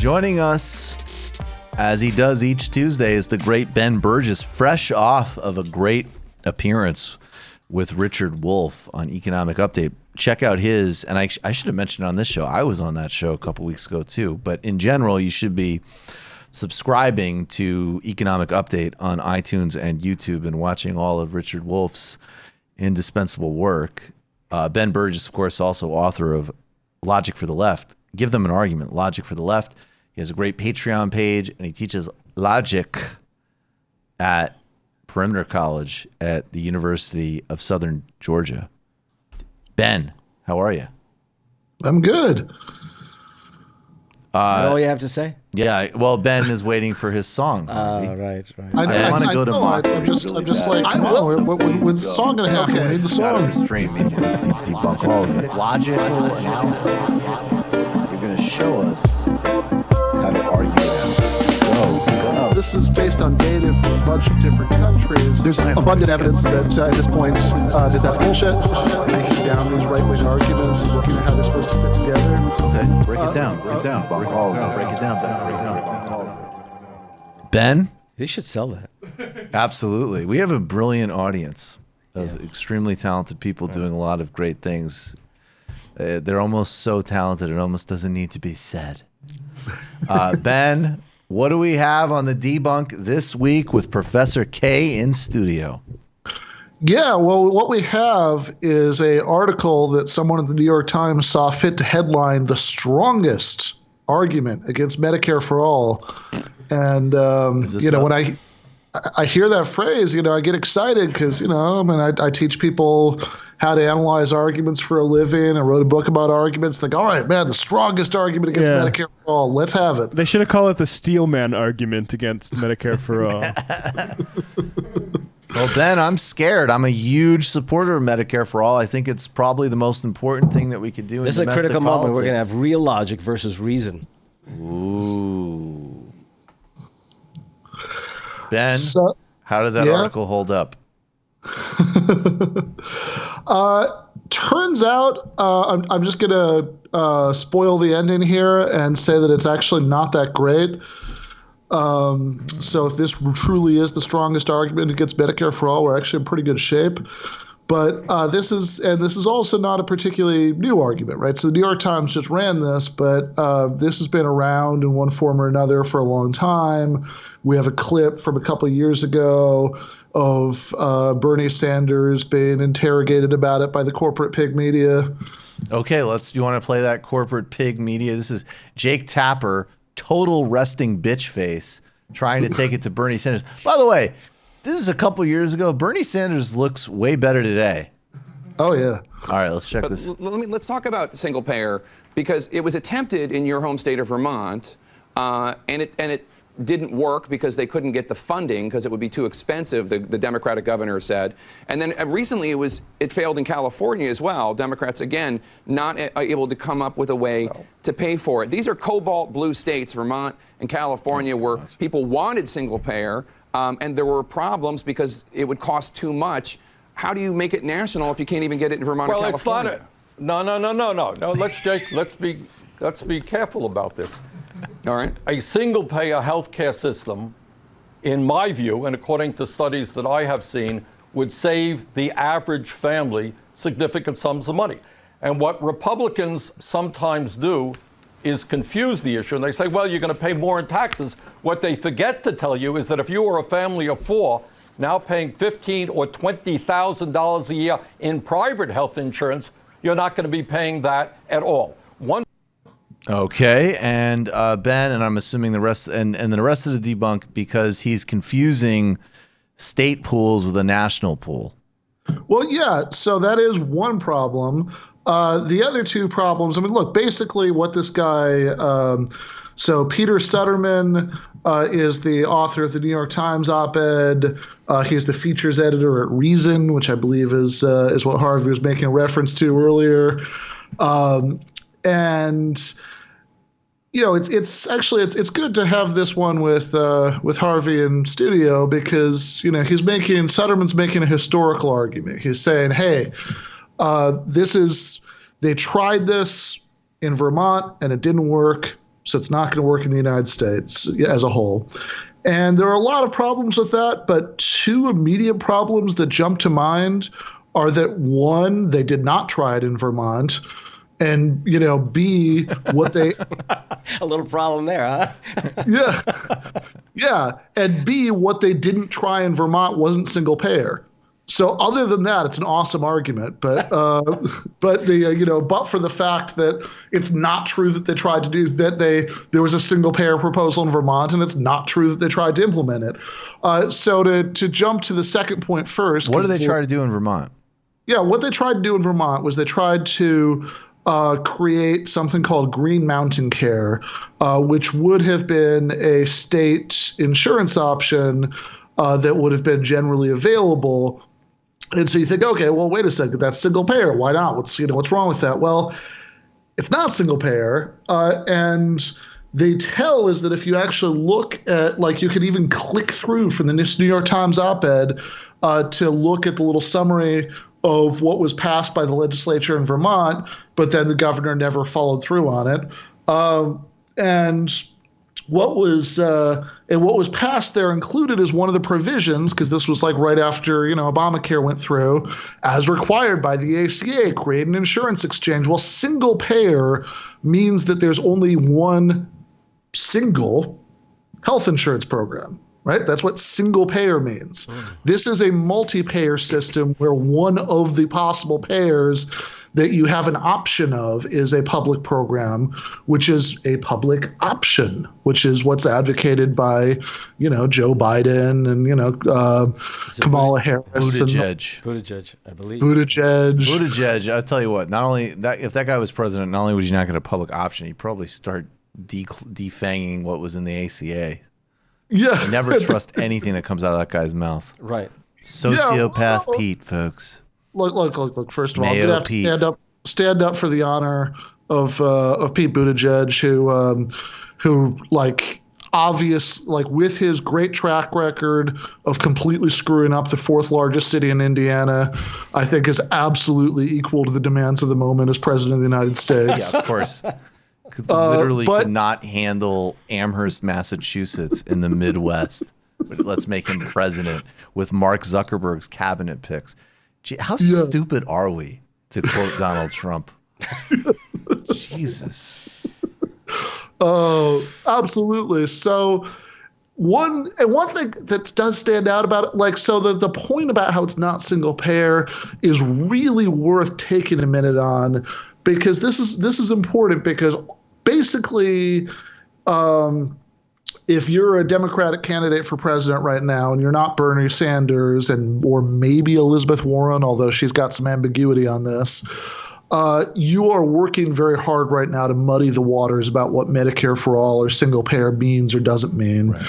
Joining us, as he does each Tuesday, is the great Ben Burgis, fresh off of a great appearance with Richard Wolff on Economic Update. Check out his, and I should have mentioned on this show, I was on that show a couple weeks ago too, but in general, you should be subscribing to Economic Update on iTunes and YouTube and watching all of Richard Wolff's indispensable work. Ben Burgis, of course, also author of Logic for the Left. Give them an argument, Logic for the Left. He has a great Patreon page, and he teaches logic at Perimeter College at the University of Southern Georgia. Ben, how are you? I'm good. Is that all you have to say? Yeah, well, Ben is waiting for his song. Right. I want to go to Mark. I'm just like, when's the song going to happen? We need the song. Restrain me. Debunk all of it. Logical analysis. You're going to show us how to argue that. Go. This is based on data from a bunch of different countries. There's abundant evidence that at this point that's bullshit. Breaking down these right-wing arguments and looking at how they're supposed to fit together. Okay, break it down. Break it down. Ben? They should sell that. Absolutely. We have a brilliant audience of extremely talented people doing a lot of great things. They're almost so talented it almost doesn't need to be said. Ben, what do we have on the debunk this week with Professor Kaye in studio? Yeah, well, what we have is an article that someone at the New York Times saw fit to headline the strongest argument against Medicare for all. And, when I hear that phrase, I get excited because, I teach people how to analyze arguments for a living. I wrote a book about arguments. Like, all right, man, the strongest argument against Medicare for all. Let's have it. They should have called it the Steelman argument against Medicare for all. Well, Ben, I'm scared. I'm a huge supporter of Medicare for all. I think it's probably the most important thing that we could do in domestic politics. This is a critical moment. We're going to have real logic versus reason. Ooh. Ben, how did that article hold up? Turns out, I'm just going to spoil the ending here and say that it's actually not that great. So if this truly is the strongest argument against Medicare for all, we're actually in pretty good shape. But this is also not a particularly new argument, right? So the New York Times just ran this, but this has been around in one form or another for a long time. We have a clip from a couple of years ago of Bernie Sanders being interrogated about it by the corporate pig media. Okay, do you want to play that corporate pig media? This is Jake Tapper, total resting bitch face, trying to take it to Bernie Sanders. By the way, this is a couple years ago. Bernie Sanders looks way better today. Oh, yeah. All right, let's check this. Let's talk about single payer, because it was attempted in your home state of Vermont, and it didn't work because they couldn't get the funding because it would be too expensive, the Democratic governor said. And then recently it failed in California as well. Democrats, again, not able to come up with a way to pay for it. These are cobalt blue states, Vermont and California, where people wanted single payer, and there were problems because it would cost too much. How do you make it national if you can't even get it in Vermont or California? No. Let's be careful about this. All right. A single-payer healthcare system, in my view, and according to studies that I have seen, would save the average family significant sums of money. And what Republicans sometimes do is confuse the issue. And they say, well, you're going to pay more in taxes. What they forget to tell you is that if you are a family of four, now paying $15,000 or $20,000 a year in private health insurance, you're not going to be paying that at all. Okay, and Ben, and I'm assuming the rest, and the rest of the debunk, because he's confusing state pools with a national pool. Well, yeah, so that is one problem. The other two problems, look, basically what this guy, so Peter Sutterman is the author of the New York Times op-ed. He's the features editor at Reason, which I believe is what Harvey was making a reference to earlier. And it's good to have this one with Harvey in studio, because Sutterman's making a historical argument. He's saying, hey, they tried this in Vermont and it didn't work. So it's not going to work in the United States as a whole. And there are a lot of problems with that, but two immediate problems that jump to mind are that, one, they did not try it in Vermont, and, B, what they A little problem there, huh? yeah, and B, what they didn't try in Vermont wasn't single payer. So other than that, it's an awesome argument, but for the fact that it's not true that they tried to do that, there was a single payer proposal in Vermont, and it's not true that they tried to implement it. So to jump to the second point first, what did they try to do in Vermont? Yeah, what they tried to do in Vermont was they tried to create something called Green Mountain Care, which would have been a state insurance option that would have been generally available. And so you think, okay, well, wait a second, that's single payer. Why not? What's wrong with that? Well, it's not single payer. And they tell is that if you actually look at, you could even click through from the New York Times op-ed to look at the little summary of what was passed by the legislature in Vermont, but then the governor never followed through on it. And what was passed there included as one of the provisions, because this was right after Obamacare went through, as required by the ACA, create an insurance exchange. Well, single payer means that there's only one single health insurance program. Right? That's what single payer means. This is a multi-payer system where one of the possible payers that you have an option of is a public program, which is a public option, which is what's advocated by, Joe Biden and, Kamala Harris. Buttigieg, I believe. Buttigieg. I'll tell you what, not only that, if that guy was president, not only would you not get a public option, he'd probably start defanging what was in the ACA. Yeah. Never trust anything that comes out of that guy's mouth. Right. Sociopath Pete, folks. Look. First of all, Mayo we have to stand up for the honor of Pete Buttigieg, who with his great track record of completely screwing up the fourth largest city in Indiana, I think is absolutely equal to the demands of the moment as president of the United States. Yeah, of course. Could not handle Amherst, Massachusetts in the Midwest. But let's make him president with Mark Zuckerberg's cabinet picks. Gee, how stupid are we, to quote Donald Trump? Jesus. Oh, absolutely. So one thing that does stand out about it, the point about how it's not single payer is really worth taking a minute on, because this is important, because basically, if you're a Democratic candidate for president right now and you're not Bernie Sanders or maybe Elizabeth Warren, although she's got some ambiguity on this, you are working very hard right now to muddy the waters about what Medicare for all or single payer means or doesn't mean. Right.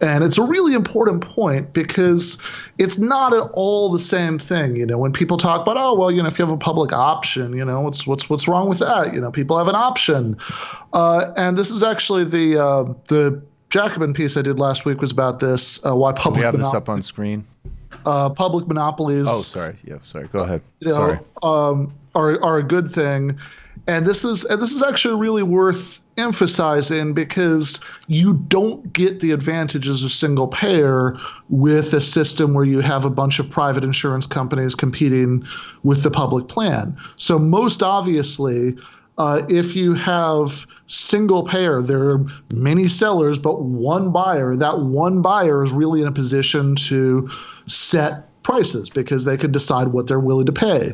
And it's a really important point, because it's not at all the same thing. When people talk about, if you have a public option, what's wrong with that? People have an option. And this is actually the Jacobin piece I did last week was about this. Why public? We have this up on screen. Public monopolies. Oh, sorry. Yeah, sorry. Go ahead. Sorry. Are a good thing. And this is actually really worth emphasizing, because you don't get the advantages of single payer with a system where you have a bunch of private insurance companies competing with the public plan. So most obviously, if you have single payer, there are many sellers, but one buyer. That one buyer is really in a position to set prices because they can decide what they're willing to pay.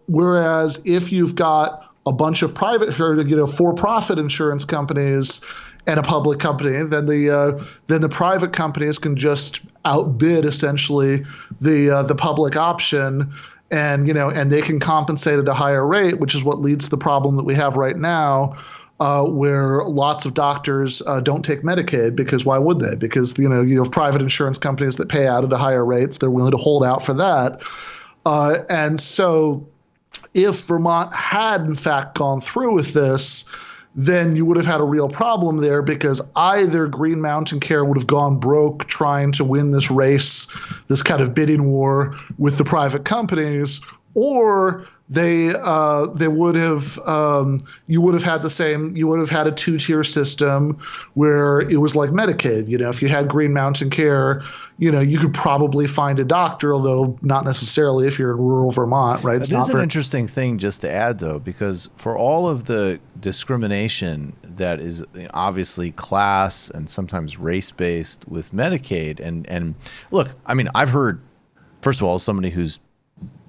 Whereas if you've got a bunch of private, for-profit insurance companies and a public company, then the private companies can just outbid essentially the public option, and they can compensate at a higher rate, which is what leads to the problem that we have right now, where lots of doctors don't take Medicaid, because why would they? Because you have private insurance companies that pay out at a higher rates. They're willing to hold out for that, and so if Vermont had in fact gone through with this, then you would have had a real problem there, because either Green Mountain Care would have gone broke trying to win this race, this kind of bidding war with the private companies, or they would have you would have had the same. You would have had a 2-tier system where it was like Medicaid. You know, if you had Green Mountain Care, you know, you could probably find a doctor, although not necessarily if you're in rural Vermont, right? This is an interesting thing just to add, though, because for all of the discrimination that is obviously class and sometimes race-based with Medicaid, and look, I mean, I've heard, first of all, as somebody who's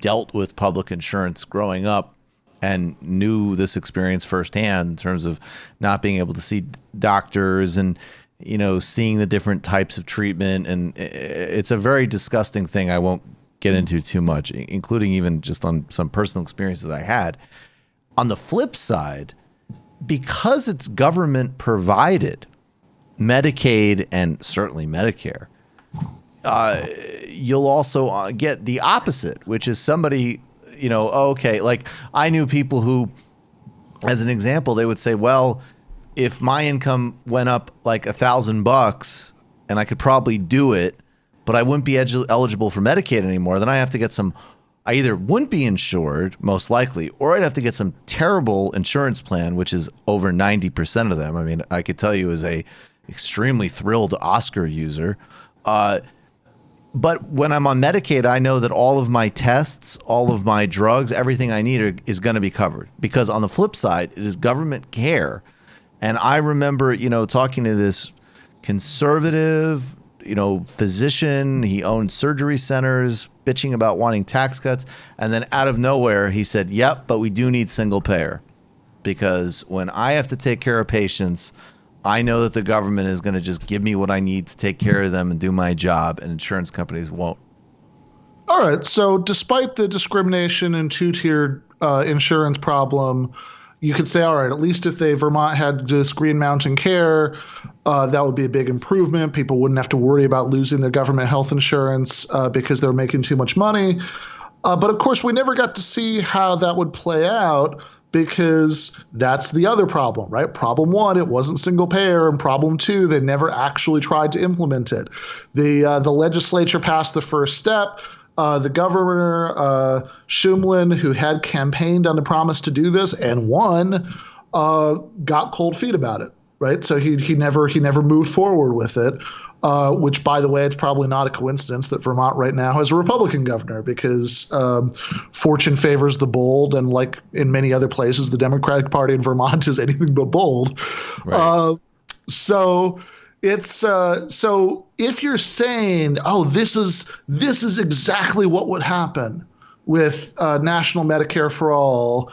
dealt with public insurance growing up and knew this experience firsthand in terms of not being able to see doctors and, you know, seeing the different types of treatment. And it's a very disgusting thing I won't get into too much, including even just on some personal experiences I had. On the flip side, because it's government provided, Medicaid and certainly Medicare, you'll also get the opposite, which is somebody, you know, okay, like I knew people who, as an example, they would say, well, if my income went up like $1,000 and I could probably do it, but I wouldn't be eligible for Medicaid anymore, then I have to get I either wouldn't be insured, most likely, or I'd have to get some terrible insurance plan, which is over 90% of them. I mean, I could tell you as a extremely thrilled Oscar user, but when I'm on Medicaid, I know that all of my tests, all of my drugs, everything I need is going to be covered. Because on the flip side, it is government care. And I remember, you know, talking to this conservative, you know, physician. He owned surgery centers, bitching about wanting tax cuts. And then out of nowhere, he said, yep, but we do need single payer. Because when I have to take care of patients, I know that the government is going to just give me what I need to take care of them and do my job, and insurance companies won't. All right. So despite the discrimination and 2-tiered insurance problem, you could say, all right, at least if Vermont had this Green Mountain Care, that would be a big improvement. People wouldn't have to worry about losing their government health insurance because they're making too much money. But of course, we never got to see how that would play out, because that's the other problem, right? Problem 1, it wasn't single payer, and problem 2, they never actually tried to implement it. The legislature passed the first step. The governor, Shumlin, who had campaigned on the promise to do this and won, got cold feet about it, right? So he never moved forward with it. Which, by the way, it's probably not a coincidence that Vermont right now has a Republican governor, because fortune favors the bold, and like in many other places, the Democratic Party in Vermont is anything but bold. Right. So if you're saying, oh, this is exactly what would happen with national Medicare for all,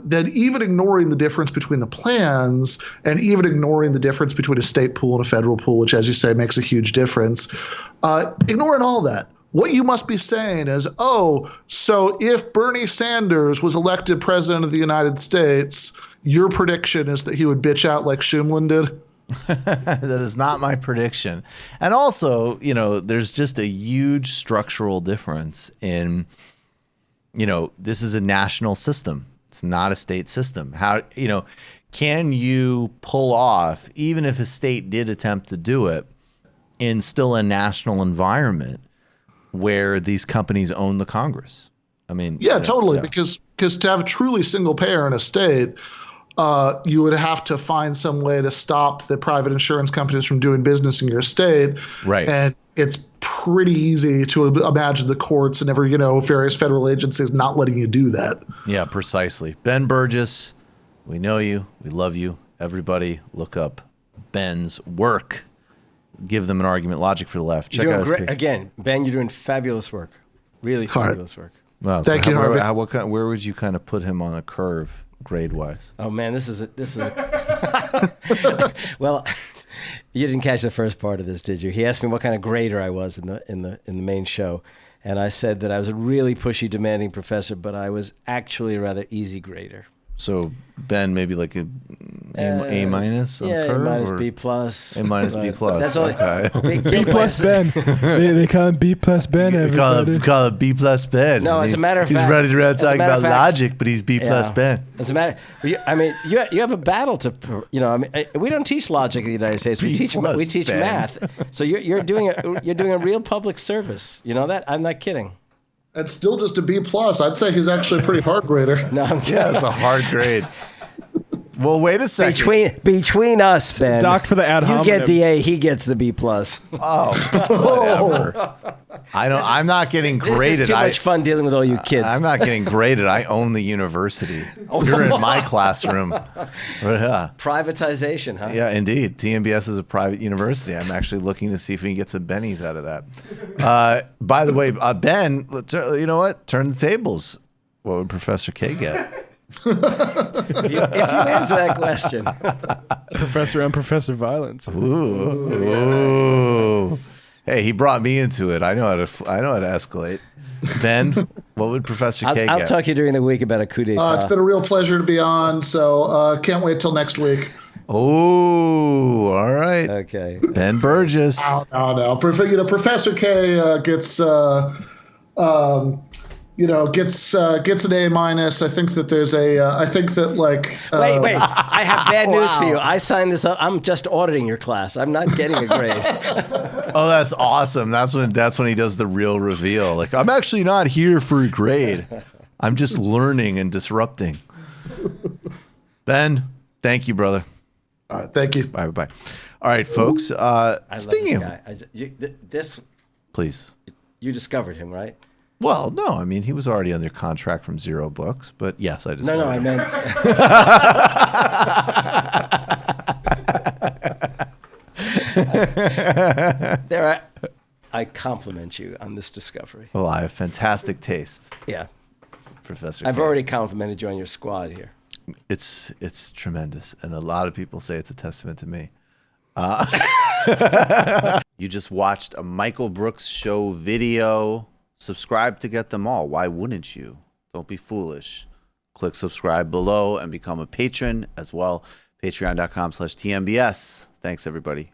then even ignoring the difference between the plans and even ignoring the difference between a state pool and a federal pool, which, as you say, makes a huge difference, ignoring all that, what you must be saying is, oh, so if Bernie Sanders was elected president of the United States, your prediction is that he would bitch out like Shumlin did? That is not my prediction. And also, you know, there's just a huge structural difference in, you know, this is a national system. It's not a state system. How, you know, can you pull off, even if a state did attempt to do it, in still a national environment where these companies own the Congress? I mean, yeah, totally. Yeah. Because to have a truly single payer in a state, you would have to find some way to stop the private insurance companies from doing business in your state. Right. And it's pretty easy to imagine the courts and various federal agencies not letting you do that. Yeah, precisely. Ben Burgis, we know you. We love you. Everybody look up Ben's work. Give them an argument. Logic for the Left. Check out his page. Again, Ben, you're doing fabulous work. Really fabulous work. Wow. Thank you, Harvey. Where would you kind of put him on a curve grade-wise? Oh, man, this is well, you didn't catch the first part of this, did you? He asked me what kind of grader I was in the main show, and I said that I was a really pushy, demanding professor, but I was actually a rather easy grader. So Ben, maybe like a minus on the curve? A minus, B plus. A minus, B plus. That's all. Okay. B plus Ben. They call him B plus Ben. They call him B plus Ben. No, as a matter of fact. He's running around talking about logic, but he's B plus Ben. As a matter, I mean, you have a battle to, we don't teach logic in the United States. We teach math. So you're doing a real public service. You know that? I'm not kidding. It's still just a B plus. I'd say he's actually a pretty hard grader. No, I'm Yeah, it's a hard grade. Well, wait a second. between us, Ben. Docked for the ad You get the hominems. A, he gets the B plus. Oh, whatever. I'm not getting graded. This is too much fun dealing with all you kids. I'm not getting graded. I own the university. You're in my classroom. Yeah. Privatization, huh? Yeah, indeed. TMBS is a private university. I'm actually looking to see if we can get some bennies out of that. By the way, Ben, you know what? Turn the tables. What would Professor Kaye get? If you answer that question. Professor and Professor Violence. Ooh. Hey, he brought me into it. I know how to escalate. Ben, what would Professor Kaye get? I'll talk to you during the week about a coup d'etat. It's been a real pleasure to be on, so can't wait till next week. Oh, all right. Okay. Ben Burgis. No. Professor Kaye gets gets an A minus. I think that there's I think that like. Wait. I have bad news for you. I signed this up. I'm just auditing your class. I'm not getting a grade. Oh, that's awesome. That's when he does the real reveal. Like, I'm actually not here for a grade. I'm just learning and disrupting. Ben, thank you, brother. Thank you. Bye. All right, folks. Speaking of, this, please. You discovered him, right? Well, no, I mean, he was already under contract from Zero Books, but yes, I just. No, I meant. I compliment you on this discovery. Well, I have fantastic taste. Yeah. Professor. I've Kaye. already complimented you on your squad here. It's tremendous, and a lot of people say it's a testament to me. You just watched a Michael Brooks show video. Subscribe to get them all. Why wouldn't you? Don't be foolish. Click subscribe below and become a patron as well. Patreon.com/TMBS. Thanks, everybody.